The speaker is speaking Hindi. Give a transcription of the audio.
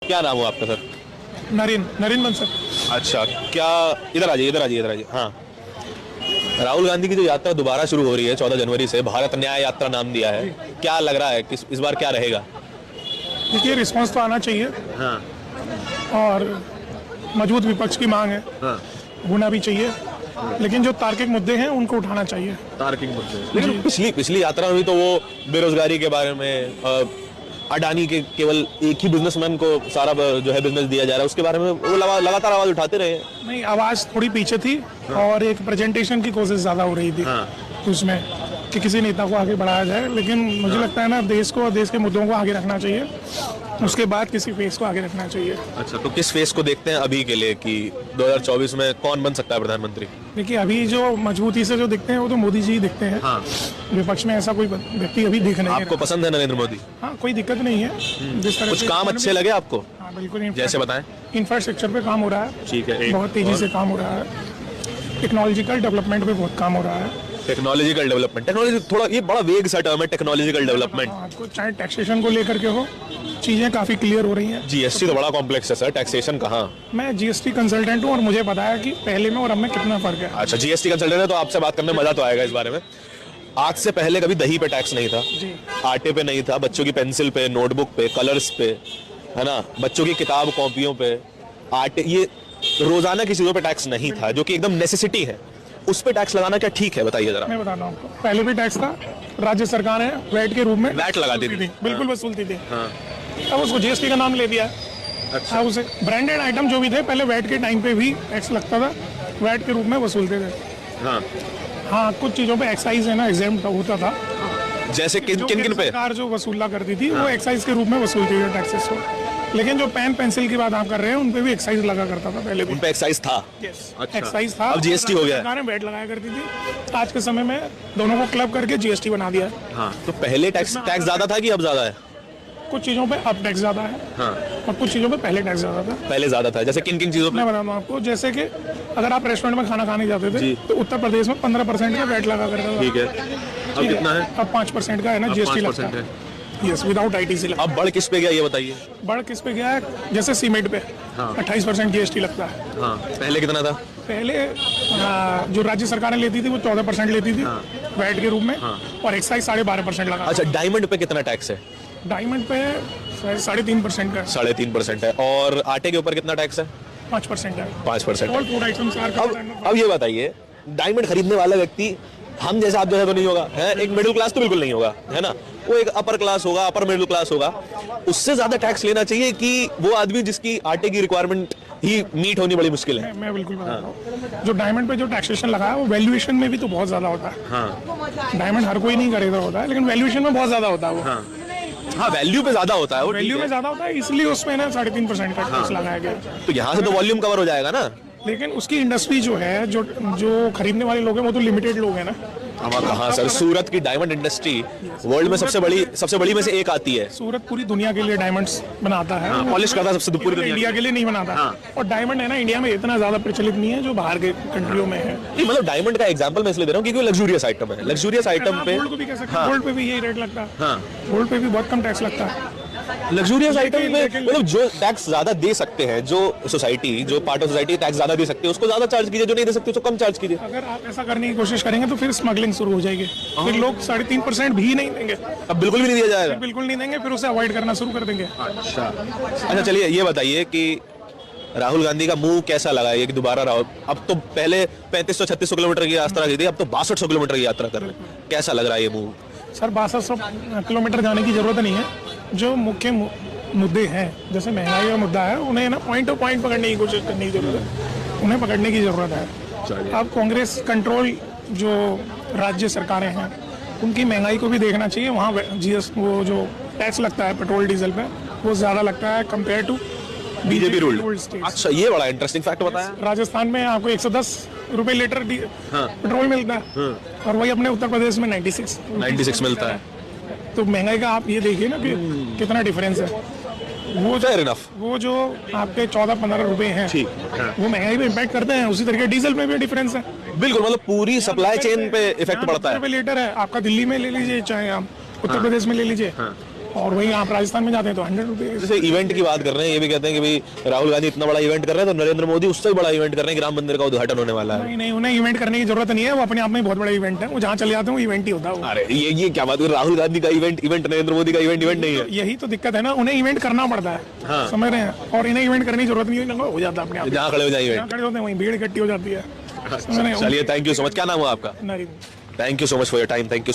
क्या नाम हुआ आपका सर? नरेंद्र बंसल। अच्छा, क्या इधर आ जाइए, इधर आ जाइए, इधर आ जाइए। हाँ, राहुल गांधी की जो यात्रा दोबारा शुरू हो रही है 14 जनवरी से, भारत न्याय यात्रा नाम दिया है, क्या लग रहा है कि इस बार क्या रहेगा? देखिए, रिस्पांस तो आना चाहिए। हाँ। और मजबूत विपक्ष की मांग है। हाँ। होना भी चाहिए, लेकिन जो तार्किक मुद्दे हैं उनको उठाना चाहिए। तार्किक मुद्दे, लेकिन पिछली यात्रा में भी तो वो बेरोजगारी के बारे में, अडानी के केवल एक ही बिजनेसमैन को सारा जो है बिजनेस दिया जा रहा है, उसके बारे में वो लगातार आवाज उठाते रहे। नहीं, आवाज थोड़ी पीछे थी। और एक प्रेजेंटेशन की कोशिश ज्यादा हो रही थी। उसमें कि किसी नेता को आगे बढ़ाया जाए, लेकिन मुझे लगता है ना, देश को और देश के मुद्दों को आगे रखना चाहिए, उसके बाद किसी फेस को आगे रखना चाहिए। अच्छा, तो किस फेस को देखते हैं अभी के लिए कि 2024 में कौन बन सकता है प्रधानमंत्री? देखिए, अभी जो मजबूती से जो दिखते हैं वो तो मोदी जी ही दिखते हैं। हाँ। विपक्ष में ऐसा कोई व्यक्ति अभी दिख नहीं है। आपको पसंद है नरेंद्र मोदी? हाँ, कोई दिक्कत नहीं है। जिस तरह कुछ से काम अच्छे लगे आपको? हाँ, बिल्कुल। जैसे बताएं। इंफ्रास्ट्रक्चर पे काम हो रहा है। ठीक है। बहुत तेजी से काम हो रहा है। टेक्नोलॉजिकल डेवलपमेंट पे बहुत काम हो रहा है। टेक्नोलॉजिकल डेवलपमेंट, टेक्नोलॉजी थोड़ा ये बड़ा वेग सा टर्म है, टेक्नोलॉजिकल डेवलपमेंट। आपको चाहे टैक्सेशन को लेकर के हो, चीजें काफी क्लियर हो रही हैं। जीएसटी तो बड़ा कॉम्प्लेक्स है सर, टैक्सेशन कहाँ? मैं जीएसटी कंसल्टेंट हूँ और मुझे पता है कि पहले में और अब में कितना फर्क है। अच्छा, जीएसटी कंसल्टेंट है तो आपसे बात करने में मजा तो आएगा इस बारे में। आज से पहले कभी दही पे टैक्स नहीं था, आटे पे नहीं था, बच्चों की पेंसिल पे, नोटबुक पे, कलर्स पे, है ना, बच्चों की किताब कॉपियों पे, आटे, ये रोजाना की चीजों पे टैक्स नहीं था, जो कि एकदम नेसेसिटी है। उस पे टैक्स लगाना क्या ठीक है, बताइए जरा। मैं बताता हूँ आपको, पहले भी टैक्स था, राज्य सरकार है वैट के रूप में वैट लगाती थी, बिल्कुल वसूलती थी। हाँ। अब उसको जीएसटी का नाम ले दिया। अच्छा। उसे ब्रांडेड आइटम जो भी थे, पहले वैट के टाइम पे भी टैक्स लगता था, वैट के रूप में वसूलते थे। हाँ। हाँ, कुछ चीजों पे एक्साइज है ना, एग्जेम्प्ट होता था। जैसे किन पे? सरकार जो वसूला करती थी, वो एक्साइज के रूप में वसूलती थी टैक्सेस को। लेकिन जो पेन पेंसिल की बात आप कर रहे हैं, उन पे भी एक्साइज लगा करता था पहले भी। उन पे एक्साइज था? अच्छा। एक्साइज था। अब जीएसटी हो गया। सरकारें वैट लगाया करती थी, आज के समय में दोनों को क्लब करके जीएसटी बना दिया। हाँ। तो पहले टैक्स ज्यादा था कि अब ज्यादा है? कुछ चीजों पे अब टैक्स ज्यादा है। हाँ। और कुछ चीजों पे पहले टैक्स ज्यादा था। पहले ज्यादा था, जैसे किन चीजों पे? मैं बताऊँ आपको, जैसे कि अगर आप रेस्टोरेंट में खाना खाने जाते थे तो उत्तर प्रदेश में 15% का वैट लगा करता था। ठीक है। अब कितना है? अब 5% का है ना, जीएसटी लगता है। यस, विदाउट आईटीसी लगता है। अब बढ़ किस पे गया ये बताइए? बढ़ किस पे गया है? जैसे सीमेंट पे 28% जीएसटी लगता है। हाँ। पहले कितना था? पहले जो राज्य सरकारें लेती थी वो 14% लेती थी वैट के रूप में, और एक्साइज 12.5% लगा। अच्छा, डायमंड पे कितना टैक्स है? डायमंड पे 3.5% का। 3.5% है। और आटे के ऊपर कितना टैक्स है? 5% है। 5%। All food items are. अब ये बताइए, डायमंड खरीदने वाला व्यक्ति हम जैसा आप जैसा तो नहीं होगा, है? एक मिडिल क्लास तो बिल्कुल नहीं होगा, है ना, वो एक अपर क्लास होगा, अपर मिडिल क्लास होगा। उससे ज्यादा टैक्स लेना चाहिए कि वो आदमी जिसकी आटे की रिक्वायरमेंट ही मीट होनी बड़ी मुश्किल है? मैं बिल्कुल बता रहा हूँ, जो डायमंड पे जो टैक्सेशन लगा है वो वैल्यूएशन में भी तो बहुत ज्यादा होता है। हाँ। डायमंड हर कोई नहीं खरीदा होता है, लेकिन वैल्यूएशन में बहुत ज्यादा होता है वो। हाँ, वैल्यू पे ज्यादा होता है वो। वैल्यू में ज्यादा होता है, इसलिए उसमें ना 3.5% का टैक्स लगाया गया। तो यहाँ से तो वॉल्यूम कवर हो जाएगा ना। लेकिन उसकी इंडस्ट्री जो है, जो खरीदने वाले लोग हैं वो तो लिमिटेड लोग हैं ना। कहाँ सर, सूरत की डायमंड इंडस्ट्री वर्ल्ड में सबसे बड़ी में से एक आती है। सूरत पूरी दुनिया के लिए डायमंड्स बनाता है, पॉलिश करता है सबसे पूरी दुनिया इंडिया के लिए नहीं बनाता। और डायमंड है ना, इंडिया में इतना ज्यादा प्रचलित नहीं है जो बाहर के कंट्रियों में है। मतलब डायमंड का एग्जांपल मैं इसलिए दे रहा हूँ क्योंकि लग्जूरियस आइटम है। लग्जूरियस आइटम पे गोल्ड को भी कह सकते हैं, गोल्ड पे भी यही रेट लगता है। गोल्ड पे भी बहुत कम टैक्स लगता है। लग्जूरियस आइटम में मतलब जो टैक्स ज्यादा दे सकते हैं, जो सोसाइटी, जो पार्ट ऑफ सोसाइटी टैक्स ज्यादा दे सकते हैं, उसको ज्यादा चार्ज कीजिए, जो नहीं दे सकते उसको कम चार्ज कीजिए। अगर आप ऐसा करने की कोशिश करेंगे तो फिर स्मगलिंग शुरू हो जाएगी, फिर लोग 3.5% भी नहीं देंगे। अब बिल्कुल भी नहीं दिया जाएगा? बिल्कुल नहीं देंगे, फिर उसे अवॉइड करना शुरू कर देंगे। अच्छा, चलिए ये बताइए कि राहुल गांधी का मुंह कैसा लगा है दोबारा? राहुल अब तो पहले 3500-3600 किलोमीटर की यात्रा की थी, अब तो 6200 किलोमीटर की यात्रा कर रहे हैं। कैसा लग रहा है ये मुंह? सर, 6200 किलोमीटर जाने की जरूरत नहीं है। जो मुख्य मुद्दे हैं, जैसे महंगाई का मुद्दा है, उन्हें ना पॉइंट टू पॉइंट पकड़ने की कोशिश करने की जरूरत है, उन्हें पकड़ने की जरूरत है। अब कांग्रेस कंट्रोल जो राज्य सरकारें हैं, उनकी महंगाई को भी देखना चाहिए। वहाँ वो जो टैक्स लगता है पेट्रोल डीजल पे, वो ज्यादा लगता है compare to BJP ruled state. अच्छा, ये बड़ा इंटरेस्टिंग फैक्ट बताया। राजस्थान में आपको 110 रुपए लीटर पेट्रोल मिलता है, और वही अपने उत्तर प्रदेश में 96 मिलता है। तो महंगाई का आप ये देखिए ना कि कितना डिफरेंस है। वो फेयर इनफ, वो जो आपके 14-15 रुपए हैं, वो महंगाई पे इम्पैक्ट करते हैं। उसी तरीके डीजल में भी डिफरेंस है। बिल्कुल, मतलब पूरी सप्लाई चेन पे इफेक्ट पड़ता है। रुपए लीटर है आपका, दिल्ली में ले लीजिए, चाहे आप उत्तर प्रदेश में ले लीजिए, और वही आप राजस्थान में जाते हैं तो 100 रुपये। जैसे इवेंट की बात कर रहे हैं, ये भी कहते हैं कि भाई राहुल गांधी इतना बड़ा इवेंट कर रहे हैं तो नरेंद्र मोदी उससे भी बड़ा इवेंट कर रहे हैं कि राम मंदिर का उद्घाटन होने वाला है। नहीं नहीं, उन्हें इवेंट करने की जरूरत नहीं है, वो अपने आप में बहुत बड़ा इवेंट है, वो जहाँ चले जाते हैं वो इवेंट ही होता है वो। अरे ये क्या बात है, राहुल गांधी का इवेंट नरेंद्र मोदी का इवेंट नहीं है। यही तो दिक्कत है ना, उन्हें इवेंट करना पड़ता है। हाँ। समझ रहे हैं, और इन्हें इवेंट करने की जरूरत नहीं है, हो जाता है अपने आप। जहाँ खड़े हो जाए जहाँ खड़े होते हैं वहीं भीड़ इकट्ठी हो जाती है। समझ रहे हैं? चलिए, थैंक यू सो मच। क्या नाम हुआ आपका? Narendra. Thank you so much for your time, thank you.